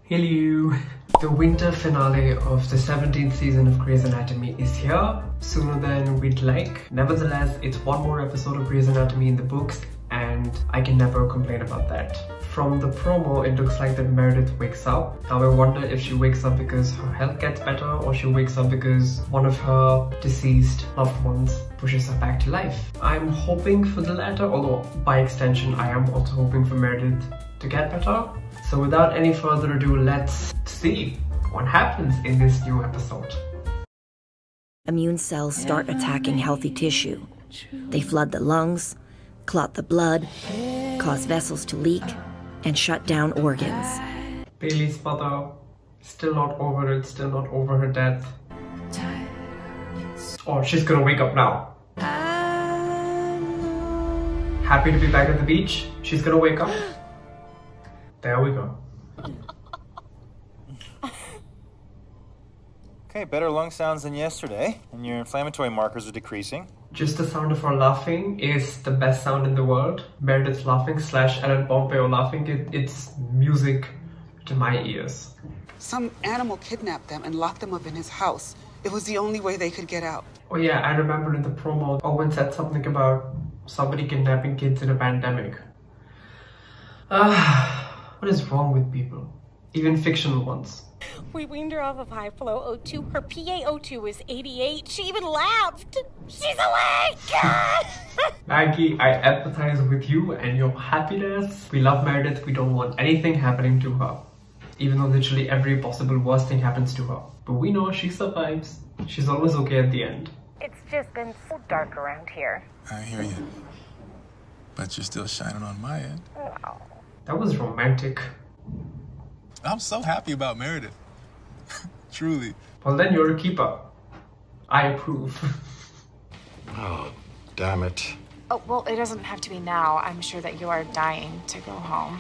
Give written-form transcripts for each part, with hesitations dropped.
Hello! The winter finale of the 17th season of Grey's Anatomy is here, sooner than we'd like. Nevertheless, it's one more episode of Grey's Anatomy in the books and I can never complain about that. From the promo, it looks like that Meredith wakes up. Now I wonder if she wakes up because her health gets better or she wakes up because one of her deceased loved ones pushes her back to life. I'm hoping for the latter, although by extension I am also hoping for Meredith to get better. So without any further ado, let's see what happens in this new episode. Immune cells start attacking healthy tissue. They flood the lungs, clot the blood, cause vessels to leak, and shut down organs. Bailey's mother, still not over it, still not over her death. Oh, she's gonna wake up now. Happy to be back at the beach. She's gonna wake up. There we go. Okay, better lung sounds than yesterday, and your inflammatory markers are decreasing. Just the sound of her laughing is the best sound in the world. Meredith laughing / Ellen Pompeo laughing, it's music to my ears. Some animal kidnapped them and locked them up in his house. It was the only way they could get out. Oh yeah, I remember in the promo, Owen said something about somebody kidnapping kids in a pandemic. What is wrong with people? Even fictional ones. We weaned her off of high flow O2. Her PaO2 was 88. She even laughed. She's awake! Maggie, I empathize with you and your happiness. We love Meredith. We don't want anything happening to her. Even though literally every possible worst thing happens to her. But we know she survives. She's always okay at the end. It's just been so dark around here. I hear you. But you're still shining on my end. Wow. That was romantic. I'm so happy about Meredith. Truly. Well then you're a keeper. I approve. Oh, damn it. Oh, well, it doesn't have to be now. I'm sure that you are dying to go home.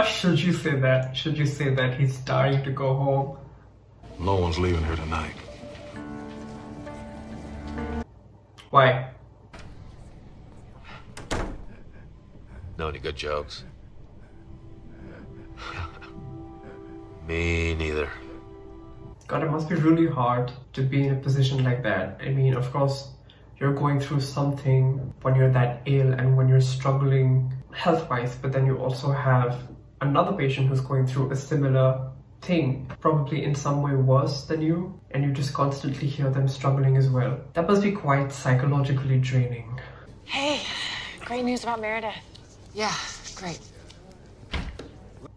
Should you say that? Should you say that he's dying to go home? No one's leaving here tonight. Why? Know any good jokes? Me neither. God, it must be really hard to be in a position like that. I mean, of course, you're going through something when you're that ill and when you're struggling health-wise, but then you also have another patient who's going through a similar thing, probably in some way worse than you, and you just constantly hear them struggling as well. That must be quite psychologically draining. Hey, great news about Meredith. Yeah, great.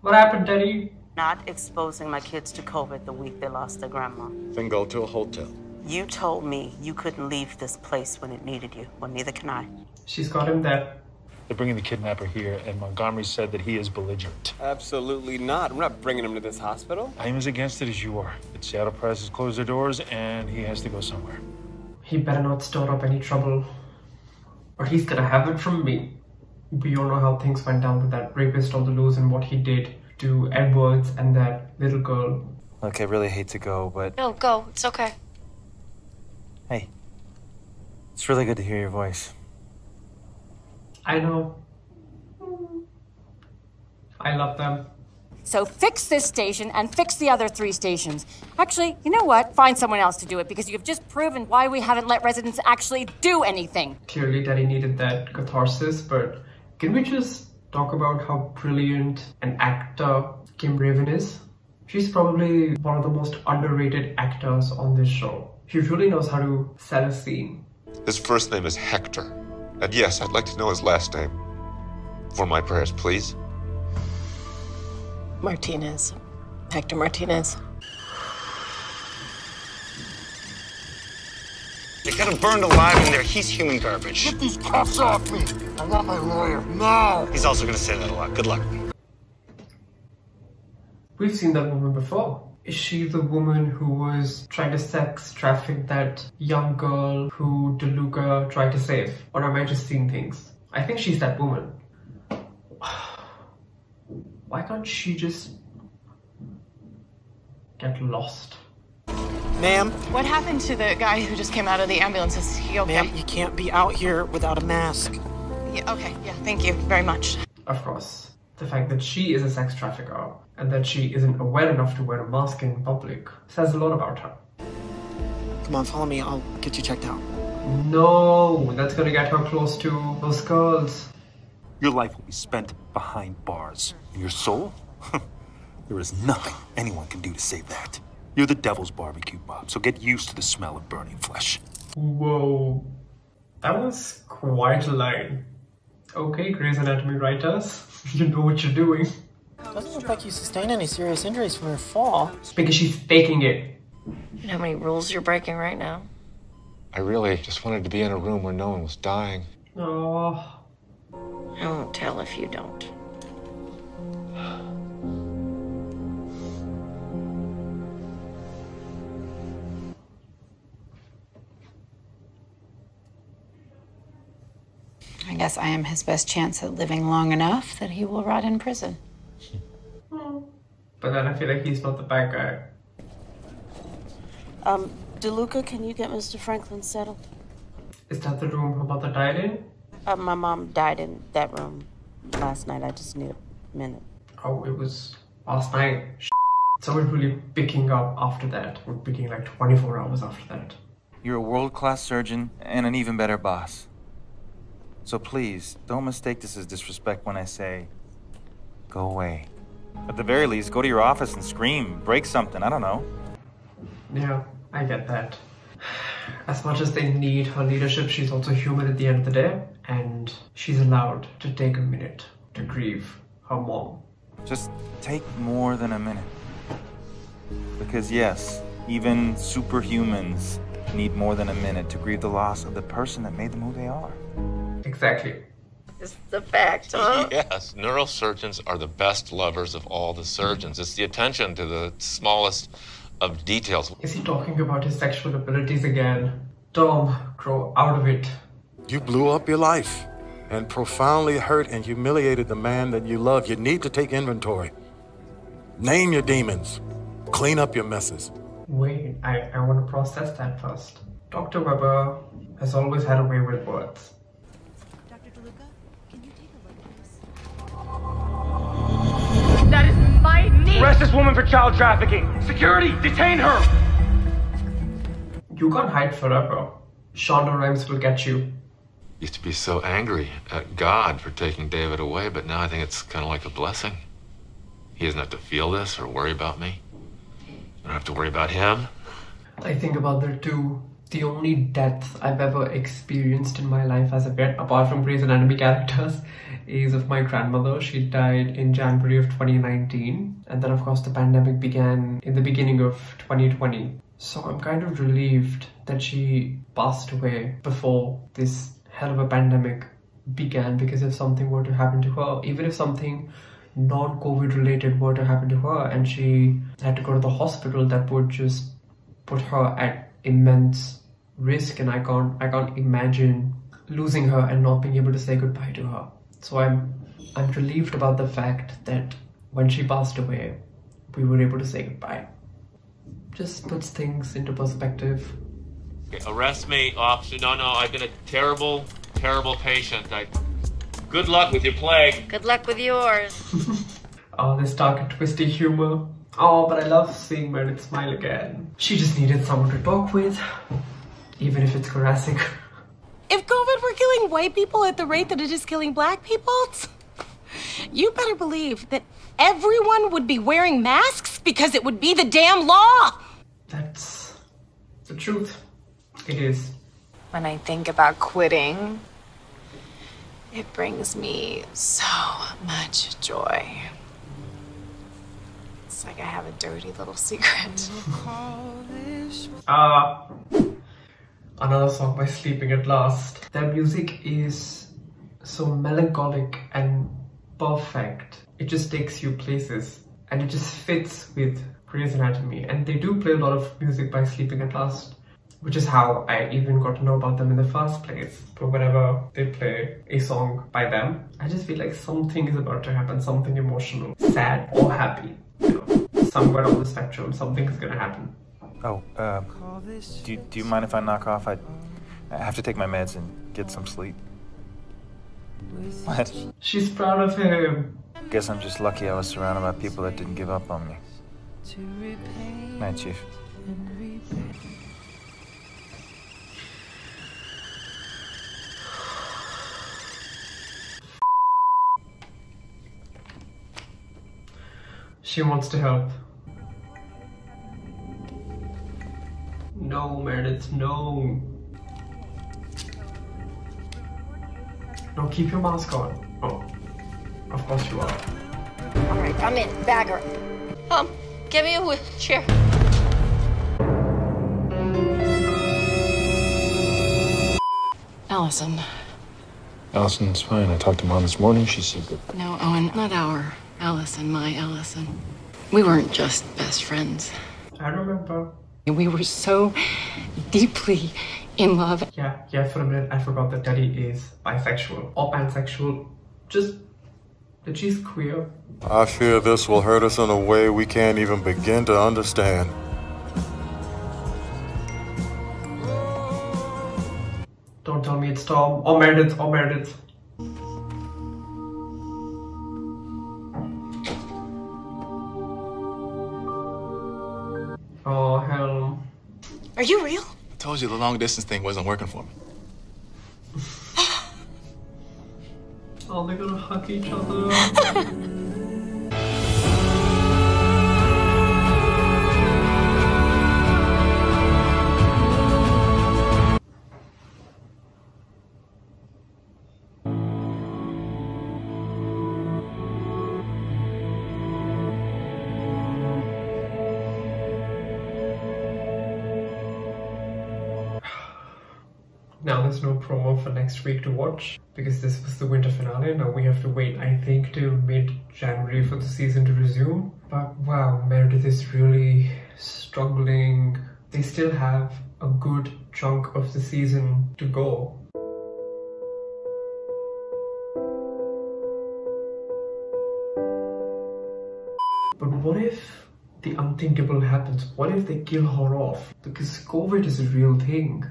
What happened, Daddy? Not exposing my kids to COVID the week they lost their grandma. Then go to a hotel. You told me you couldn't leave this place when it needed you. Well, neither can I. She's got him there. They're bringing the kidnapper here, and Montgomery said that he is belligerent. Absolutely not. We're not bringing him to this hospital. I'm as against it as you are. The Seattle Press has closed their doors, and he has to go somewhere. He better not stir up any trouble, or he's gonna have it from me. We all know how things went down with that rapist on the loose and what he did to Edwards and that little girl. Look, I really hate to go, but... No, go. It's okay. Hey, it's really good to hear your voice. I know. I love them. So fix this station and fix the other 3 stations. Actually, you know what? Find someone else to do it because you've just proven why we haven't let residents actually do anything. Clearly Daddy needed that catharsis, but can we just talk about how brilliant an actor Kim Raven is? She's probably one of the most underrated actors on this show. She really knows how to sell a scene. His first name is Hector. And yes, I'd like to know his last name. For my prayers, please. Martinez. Hector Martinez. They got him burned alive in there. He's human garbage. Get these cuffs off me! I want my lawyer, now! He's also gonna say that a lot. Good luck. We've seen that woman before. Is she the woman who was trying to sex traffic that young girl who DeLuca tried to save? Or am I just seeing things? I think she's that woman. Why can't she just get lost? Ma'am? What happened to the guy who just came out of the ambulance? Is he okay? Ma'am, you can't be out here without a mask. Yeah, okay, yeah, thank you very much. Of course. The fact that she is a sex trafficker and that she isn't aware enough to wear a mask in public says a lot about her. Come on, follow me. I'll get you checked out. No, that's gonna get her close to those girls. Your life will be spent behind bars. And your soul? There is nothing anyone can do to save that. You're the devil's barbecue, Bob, so get used to the smell of burning flesh. Whoa. That was quite a line. Okay, Grey's Anatomy writers, you know what you're doing. Doesn't look like you sustained any serious injuries from your fall. Because she's faking it. You know how many rules you're breaking right now? I really just wanted to be in a room where no one was dying. Oh. I won't tell if you don't. I guess I am his best chance at living long enough that he will rot in prison. But then I feel like he's not the bad guy. DeLuca, can you get Mr. Franklin settled? Is that the room her mother died in? My mom died in that room last night. I just need a minute. Oh, it was last night. So we're really picking up after that. We're picking like 24 hours after that. You're a world-class surgeon and an even better boss. So please, don't mistake this as disrespect when I say, go away. At the very least, go to your office and scream, break something, I don't know. Yeah, I get that. As much as they need her leadership, she's also human at the end of the day, and she's allowed to take a minute to grieve her mom. Just take more than a minute. Because yes, even superhumans need more than a minute to grieve the loss of the person that made them who they are. Exactly. It's the fact, huh? Yes, neurosurgeons are the best lovers of all the surgeons. It's the attention to the smallest of details. Is he talking about his sexual abilities again? Tom, grow out of it. You blew up your life and profoundly hurt and humiliated the man that you love. You need to take inventory. Name your demons. Clean up your messes. Wait, I want to process that first. Dr. Weber has always had a way with words. Dr. DeLuca, can you take a look at this? That is my knee! Arrest this woman for child trafficking! Security, detain her! You can't hide forever. Shonda Rhimes will get you. Used to be so angry at God for taking David away, but now I think it's kind of like a blessing. He doesn't have to feel this or worry about me. I don't have to worry about him. I think about there too. The only death I've ever experienced in my life as a pet, apart from Grey's Anatomy characters, is of my grandmother. She died in January of 2019. And then of course the pandemic began in the beginning of 2020. So I'm kind of relieved that she passed away before this hell of a pandemic began, because if something were to happen to her, even if something non-COVID related were to happen to her and she had to go to the hospital, that would just put her at immense risk, and I can't imagine losing her and not being able to say goodbye to her. So I'm relieved about the fact that when she passed away, we were able to say goodbye. Just puts things into perspective. Okay, arrest me, officer. No, I've been a terrible, terrible patient. Good luck with your plague. Good luck with yours. Oh, this dark and twisty humor. Oh, but I love seeing Meredith smile again. She just needed someone to talk with, even if it's harassing. If COVID were killing white people at the rate that it is killing black people, you better believe that everyone would be wearing masks because it would be the damn law. That's the truth. It is. When I think about quitting, it brings me so much joy. It's like I have a dirty little secret. Another song by Sleeping at Last. Their music is so melancholic and perfect. It just takes you places and it just fits with Grey's Anatomy. And they do play a lot of music by Sleeping at Last, which is how I even got to know about them in the first place. But whenever they play a song by them, I just feel like something is about to happen, something emotional, sad or happy. You know, somewhere on the spectrum, something is gonna happen. Oh, do you mind if I knock off? I have to take my meds and get some sleep. What? She's proud of him. Guess I'm just lucky I was surrounded by people that didn't give up on me. Night, Chief. She wants to help. No, Meredith, no. No, keep your mask on. Oh, of course you are. All right, I'm in. Bagger. Give me a wheelchair. Allison. Allison's fine. I talked to Mom this morning. She said good. No, Owen, not our Allison, my Allison. We weren't just best friends. I remember. We were so deeply in love. Yeah, for a minute I forgot that Daddy is bisexual or pansexual. Just that she's queer. I fear this will hurt us in a way we can't even begin to understand. Don't tell me it's Tom or Meredith or Meredith. Oh, hell. Are you real? I told you the long distance thing wasn't working for me. Oh, they're gonna hug each other. Now there's no promo for next week to watch because this was the winter finale. Now we have to wait, I think, till mid-January for the season to resume. But wow, Meredith is really struggling. They still have a good chunk of the season to go. But what if the unthinkable happens? What if they kill her off? Because COVID is a real thing.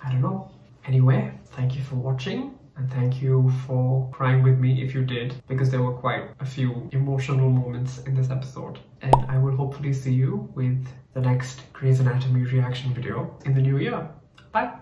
I don't know. Anyway, thank you for watching and thank you for crying with me if you did, because there were quite a few emotional moments in this episode. And I will hopefully see you with the next Grey's Anatomy reaction video in the new year. Bye!